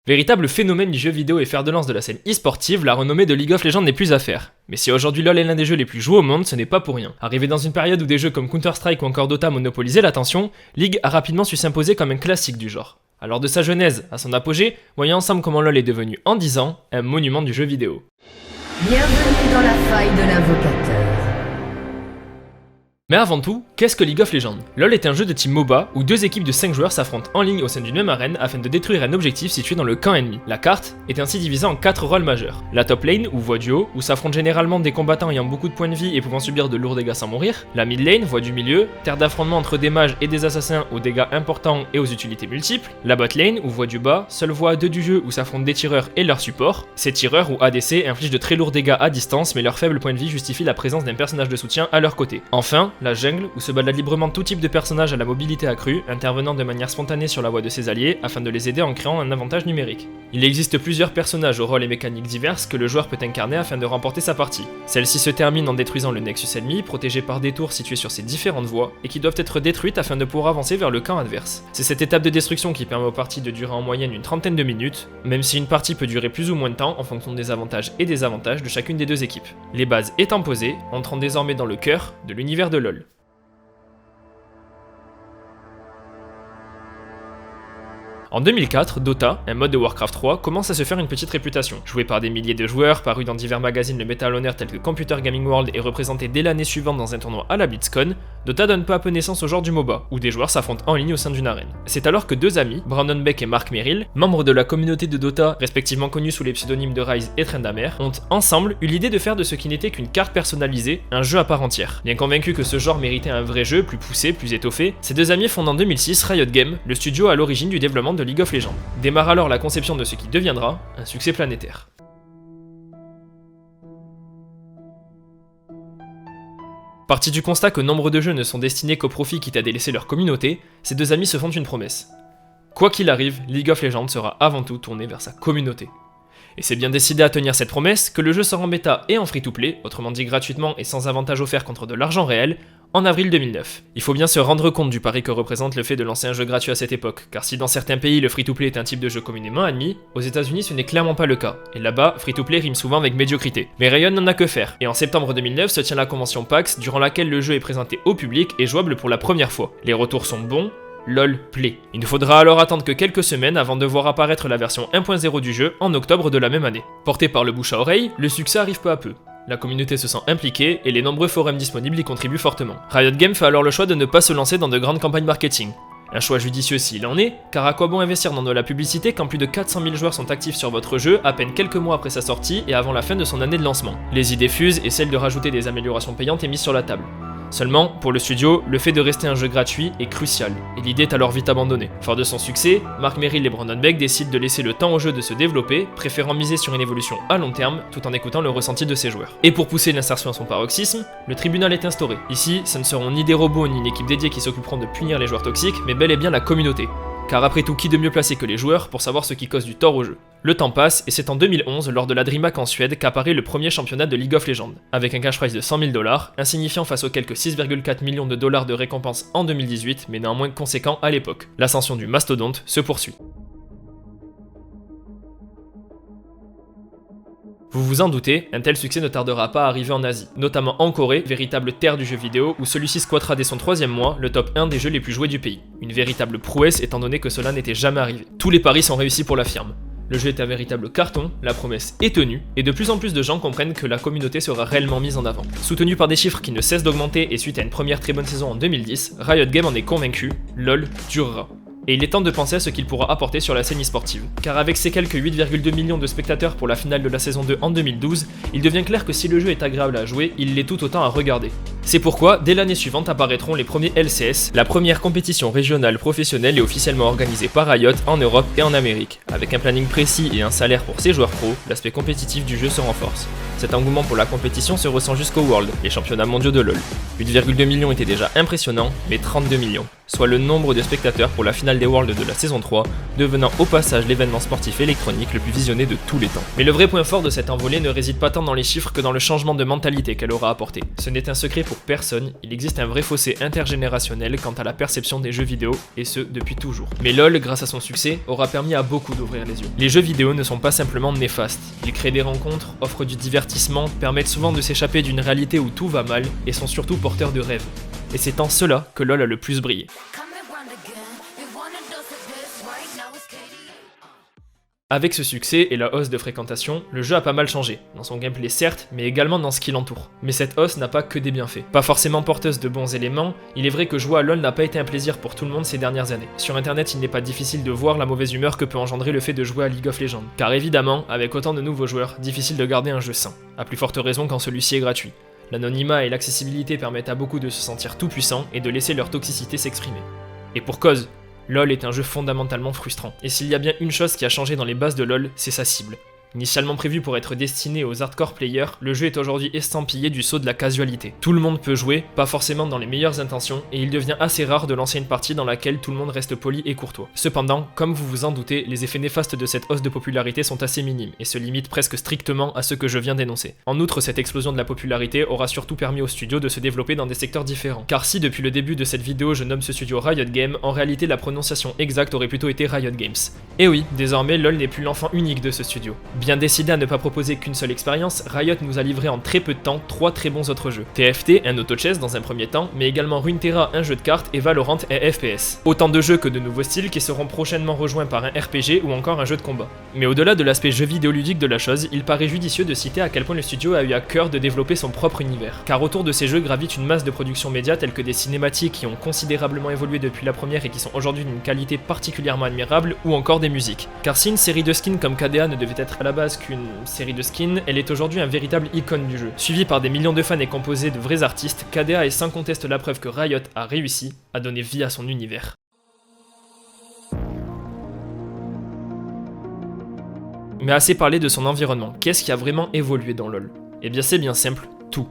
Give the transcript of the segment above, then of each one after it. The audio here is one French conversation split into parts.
Véritable phénomène du jeu vidéo et fer de lance de la scène e-sportive, la renommée de League of Legends n'est plus à faire. Mais si aujourd'hui LoL est l'un des jeux les plus joués au monde, ce n'est pas pour rien. Arrivé dans une période où des jeux comme Counter-Strike ou encore Dota monopolisaient l'attention, League a rapidement su s'imposer comme un classique du genre. Alors de sa genèse à son apogée, voyons ensemble comment LoL est devenu en 10 ans un monument du jeu vidéo. Bienvenue dans la faille de l'invocateur. Mais avant tout, qu'est-ce que League of Legends? LoL est un jeu de type MOBA où deux équipes de 5 joueurs s'affrontent en ligne au sein d'une même arène afin de détruire un objectif situé dans le camp ennemi. La carte est ainsi divisée en 4 rôles majeurs. La top lane ou voie du haut, où s'affrontent généralement des combattants ayant beaucoup de points de vie et pouvant subir de lourds dégâts sans mourir. La mid lane, voie du milieu, terre d'affrontement entre des mages et des assassins aux dégâts importants et aux utilités multiples. La bot lane ou voie du bas, seule voie à deux du jeu où s'affrontent des tireurs et leurs supports. Ces tireurs ou ADC infligent de très lourds dégâts à distance mais leur faible point de vie justifie la présence d'un personnage de soutien à leur côté. Enfin, la jungle, où se balade librement tout type de personnages à la mobilité accrue, intervenant de manière spontanée sur la voie de ses alliés afin de les aider en créant un avantage numérique. Il existe plusieurs personnages aux rôles et mécaniques diverses que le joueur peut incarner afin de remporter sa partie. Celle-ci se termine en détruisant le Nexus ennemi, protégé par des tours situées sur ces différentes voies, et qui doivent être détruites afin de pouvoir avancer vers le camp adverse. C'est cette étape de destruction qui permet aux parties de durer en moyenne une trentaine de minutes, même si une partie peut durer plus ou moins de temps en fonction des avantages et désavantages de chacune des deux équipes. Les bases étant posées, entrons désormais dans le cœur de l'univers de LoL. En 2004, Dota, un mode de Warcraft 3, commence à se faire une petite réputation. Joué par des milliers de joueurs, paru dans divers magazines le Metal Honor tels que Computer Gaming World et représenté dès l'année suivante dans un tournoi à la BlitzCon, Dota donne peu à peu naissance au genre du MOBA, où des joueurs s'affrontent en ligne au sein d'une arène. C'est alors que deux amis, Brandon Beck et Mark Merrill, membres de la communauté de Dota, respectivement connus sous les pseudonymes de Ryze et Tryndamere, ont ensemble eu l'idée de faire de ce qui n'était qu'une carte personnalisée, un jeu à part entière. Bien convaincus que ce genre méritait un vrai jeu, plus poussé, plus étoffé, ces deux amis fondent en 2006 Riot Games, le studio à l'origine du développement de League of Legends. Démarre alors la conception de ce qui deviendra un succès planétaire. Partis du constat que nombre de jeux ne sont destinés qu'au profit quitte à délaisser leur communauté, ces deux amis se font une promesse. Quoi qu'il arrive, League of Legends sera avant tout tourné vers sa communauté. Et c'est bien décidé à tenir cette promesse que le jeu sort en bêta et en free-to-play, autrement dit gratuitement et sans avantage offert contre de l'argent réel, en avril 2009. Il faut bien se rendre compte du pari que représente le fait de lancer un jeu gratuit à cette époque, car si dans certains pays le free-to-play est un type de jeu communément admis, aux États-Unis ce n'est clairement pas le cas, et là-bas, free-to-play rime souvent avec médiocrité. Mais Riot n'en a que faire, et en septembre 2009 se tient la convention PAX, durant laquelle le jeu est présenté au public et jouable pour la première fois. Les retours sont bons, LoL plaît. Il nous faudra alors attendre que quelques semaines avant de voir apparaître la version 1.0 du jeu en octobre de la même année. Porté par le bouche à oreille, le succès arrive peu à peu. La communauté se sent impliquée et les nombreux forums disponibles y contribuent fortement. Riot Games fait alors le choix de ne pas se lancer dans de grandes campagnes marketing. Un choix judicieux s'il en est, car à quoi bon investir dans de la publicité quand plus de 400 000 joueurs sont actifs sur votre jeu à peine quelques mois après sa sortie et avant la fin de son année de lancement. Les idées fusent et celle de rajouter des améliorations payantes est mise sur la table. Seulement, pour le studio, le fait de rester un jeu gratuit est crucial, et l'idée est alors vite abandonnée. Fort de son succès, Mark Merrill et Brandon Beck décident de laisser le temps au jeu de se développer, préférant miser sur une évolution à long terme, tout en écoutant le ressenti de ses joueurs. Et pour pousser l'insertion à son paroxysme, le tribunal est instauré. Ici, ce ne seront ni des robots ni une équipe dédiée qui s'occuperont de punir les joueurs toxiques, mais bel et bien la communauté. Car après tout, qui de mieux placé que les joueurs pour savoir ce qui cause du tort au jeu? Le temps passe et c'est en 2011, lors de la DreamHack en Suède, qu'apparaît le premier championnat de League of Legends, avec un cash prize de 100 000 $, insignifiant face aux quelques 6,4 millions de dollars de récompenses en 2018, mais néanmoins conséquent à l'époque. L'ascension du mastodonte se poursuit. Vous vous en doutez, un tel succès ne tardera pas à arriver en Asie, notamment en Corée, véritable terre du jeu vidéo, où celui-ci squattera dès son 3e mois le top 1 des jeux les plus joués du pays. Une véritable prouesse étant donné que cela n'était jamais arrivé. Tous les paris sont réussis pour la firme. Le jeu est un véritable carton, la promesse est tenue, et de plus en plus de gens comprennent que la communauté sera réellement mise en avant. Soutenu par des chiffres qui ne cessent d'augmenter et suite à une première très bonne saison en 2010, Riot Games en est convaincu, LoL durera. Et il est temps de penser à ce qu'il pourra apporter sur la scène e-sportive. Car avec ses quelques 8,2 millions de spectateurs pour la finale de la saison 2 en 2012, il devient clair que si le jeu est agréable à jouer, il l'est tout autant à regarder. C'est pourquoi, dès l'année suivante apparaîtront les premiers LCS, la première compétition régionale professionnelle et officiellement organisée par Riot en Europe et en Amérique. Avec un planning précis et un salaire pour ses joueurs pros, l'aspect compétitif du jeu se renforce. Cet engouement pour la compétition se ressent jusqu'au World, les championnats mondiaux de LoL. 8,2 millions était déjà impressionnant, mais 32 millions, soit le nombre de spectateurs pour la finale des Worlds de la saison 3, devenant au passage l'événement sportif électronique le plus visionné de tous les temps. Mais le vrai point fort de cette envolée ne réside pas tant dans les chiffres que dans le changement de mentalité qu'elle aura apporté. Ce n'est un secret pour pour personne, il existe un vrai fossé intergénérationnel quant à la perception des jeux vidéo, et ce depuis toujours. Mais LoL, grâce à son succès, aura permis à beaucoup d'ouvrir les yeux. Les jeux vidéo ne sont pas simplement néfastes, ils créent des rencontres, offrent du divertissement, permettent souvent de s'échapper d'une réalité où tout va mal, et sont surtout porteurs de rêves. Et c'est en cela que LoL a le plus brillé. Avec ce succès et la hausse de fréquentation, le jeu a pas mal changé, dans son gameplay certes, mais également dans ce qui l'entoure. Mais cette hausse n'a pas que des bienfaits. Pas forcément porteuse de bons éléments, il est vrai que jouer à LoL n'a pas été un plaisir pour tout le monde ces dernières années. Sur internet, il n'est pas difficile de voir la mauvaise humeur que peut engendrer le fait de jouer à League of Legends. Car évidemment, avec autant de nouveaux joueurs, difficile de garder un jeu sain. À plus forte raison quand celui-ci est gratuit. L'anonymat et l'accessibilité permettent à beaucoup de se sentir tout puissants et de laisser leur toxicité s'exprimer. Et pour cause, LoL est un jeu fondamentalement frustrant. Et s'il y a bien une chose qui a changé dans les bases de LoL, c'est sa cible. Initialement prévu pour être destiné aux hardcore players, le jeu est aujourd'hui estampillé du sceau de la casualité. Tout le monde peut jouer, pas forcément dans les meilleures intentions, et il devient assez rare de lancer une partie dans laquelle tout le monde reste poli et courtois. Cependant, comme vous vous en doutez, les effets néfastes de cette hausse de popularité sont assez minimes, et se limitent presque strictement à ce que je viens d'énoncer. En outre, cette explosion de la popularité aura surtout permis au studio de se développer dans des secteurs différents. Car si depuis le début de cette vidéo je nomme ce studio Riot Games, en réalité la prononciation exacte aurait plutôt été Riot Games. Et oui, désormais LoL n'est plus l'enfant unique de ce studio. Bien décidé à ne pas proposer qu'une seule expérience, Riot nous a livré en très peu de temps 3 très bons autres jeux. TFT, un auto-chess dans un premier temps, mais également Runeterra, un jeu de cartes, et Valorant, un FPS. Autant de jeux que de nouveaux styles qui seront prochainement rejoints par un RPG ou encore un jeu de combat. Mais au-delà de l'aspect jeu vidéoludique de la chose, il paraît judicieux de citer à quel point le studio a eu à cœur de développer son propre univers. Car autour de ces jeux gravite une masse de productions médias telles que des cinématiques qui ont considérablement évolué depuis la première et qui sont aujourd'hui d'une qualité particulièrement admirable, ou encore des musiques. Car si une série de skins comme KDA ne devait être à la base qu'une série de skins, elle est aujourd'hui un véritable icône du jeu. Suivi par des millions de fans et composé de vrais artistes, KDA est sans conteste la preuve que Riot a réussi à donner vie à son univers. Mais assez parlé de son environnement, qu'est-ce qui a vraiment évolué dans LoL? Eh bien c'est bien simple, tout.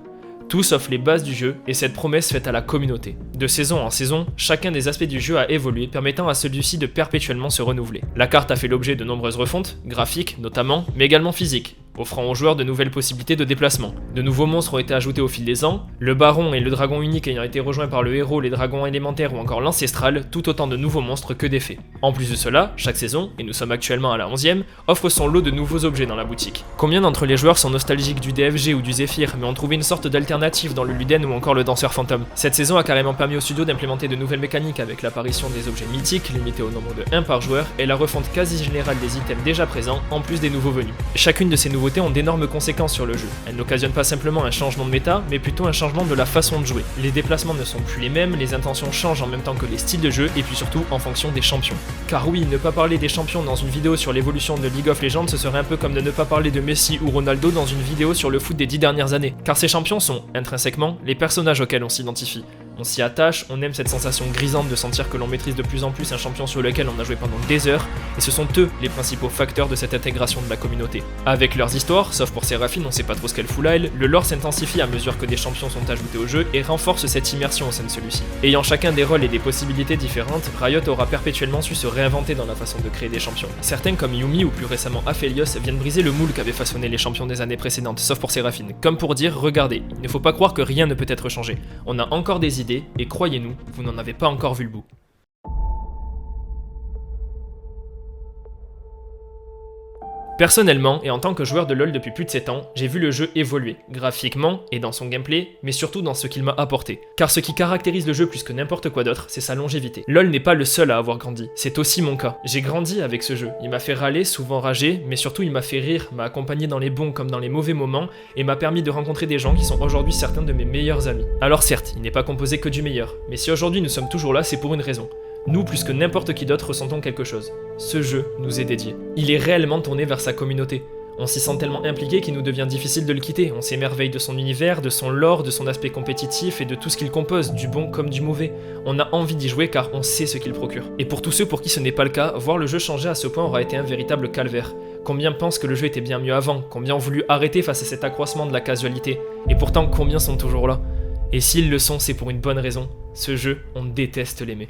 Tout sauf les bases du jeu et cette promesse faite à la communauté. De saison en saison, chacun des aspects du jeu a évolué, permettant à celui-ci de perpétuellement se renouveler. La carte a fait l'objet de nombreuses refontes, graphiques notamment, mais également physiques, offrant aux joueurs de nouvelles possibilités de déplacement. De nouveaux monstres ont été ajoutés au fil des ans, le baron et le dragon unique ayant été rejoints par le héros, les dragons élémentaires ou encore l'ancestral, tout autant de nouveaux monstres que d'effets. En plus de cela, chaque saison, et nous sommes actuellement à la 11e, offre son lot de nouveaux objets dans la boutique. Combien d'entre les joueurs sont nostalgiques du DFG ou du Zephyr, mais ont trouvé une sorte d'alternative dans le Luden ou encore le danseur fantôme? Cette saison a carrément permis au studio d'implémenter de nouvelles mécaniques avec l'apparition des objets mythiques, limités au nombre de 1 par joueur, et la refonte quasi générale des items déjà présents, en plus des nouveaux venus. Chacune de ces nouveautés ont d'énormes conséquences sur le jeu. Elles n'occasionnent pas simplement un changement de méta, mais plutôt un changement de la façon de jouer. Les déplacements ne sont plus les mêmes, les intentions changent en même temps que les styles de jeu, et puis surtout en fonction des champions. Car oui, ne pas parler des champions dans une vidéo sur l'évolution de League of Legends, ce serait un peu comme de ne pas parler de Messi ou Ronaldo dans une vidéo sur le foot des 10 dernières années. Car ces champions sont, intrinsèquement, les personnages auxquels on s'identifie. On s'y attache, on aime cette sensation grisante de sentir que l'on maîtrise de plus en plus un champion sur lequel on a joué pendant des heures, et ce sont eux les principaux facteurs de cette intégration de la communauté. Avec leurs histoires, sauf pour Séraphine, on sait pas trop ce qu'elle fout là elle, le lore s'intensifie à mesure que des champions sont ajoutés au jeu et renforce cette immersion au sein de celui-ci. Ayant chacun des rôles et des possibilités différentes, Riot aura perpétuellement su se réinventer dans la façon de créer des champions. Certains comme Yuumi ou plus récemment Aphelios viennent briser le moule qu'avaient façonné les champions des années précédentes, sauf pour Séraphine, comme pour dire regardez, il ne faut pas croire que rien ne peut être changé. On a encore des idées, et croyez-nous, vous n'en avez pas encore vu le bout. Personnellement, et en tant que joueur de LoL depuis plus de 7 ans, j'ai vu le jeu évoluer, graphiquement et dans son gameplay, mais surtout dans ce qu'il m'a apporté. Car ce qui caractérise le jeu plus que n'importe quoi d'autre, c'est sa longévité. LoL n'est pas le seul à avoir grandi, c'est aussi mon cas. J'ai grandi avec ce jeu, il m'a fait râler, souvent rager, mais surtout il m'a fait rire, m'a accompagné dans les bons comme dans les mauvais moments, et m'a permis de rencontrer des gens qui sont aujourd'hui certains de mes meilleurs amis. Alors certes, il n'est pas composé que du meilleur, mais si aujourd'hui nous sommes toujours là, c'est pour une raison. Nous, plus que n'importe qui d'autre, ressentons quelque chose. Ce jeu nous est dédié. Il est réellement tourné vers sa communauté. On s'y sent tellement impliqué qu'il nous devient difficile de le quitter. On s'émerveille de son univers, de son lore, de son aspect compétitif et de tout ce qu'il compose, du bon comme du mauvais. On a envie d'y jouer car on sait ce qu'il procure. Et pour tous ceux pour qui ce n'est pas le cas, voir le jeu changer à ce point aura été un véritable calvaire. Combien pensent que le jeu était bien mieux avant? Combien ont voulu arrêter face à cet accroissement de la casualité? Et pourtant, combien sont toujours là? Et s'ils le sont, c'est pour une bonne raison. Ce jeu, on déteste l'aimer.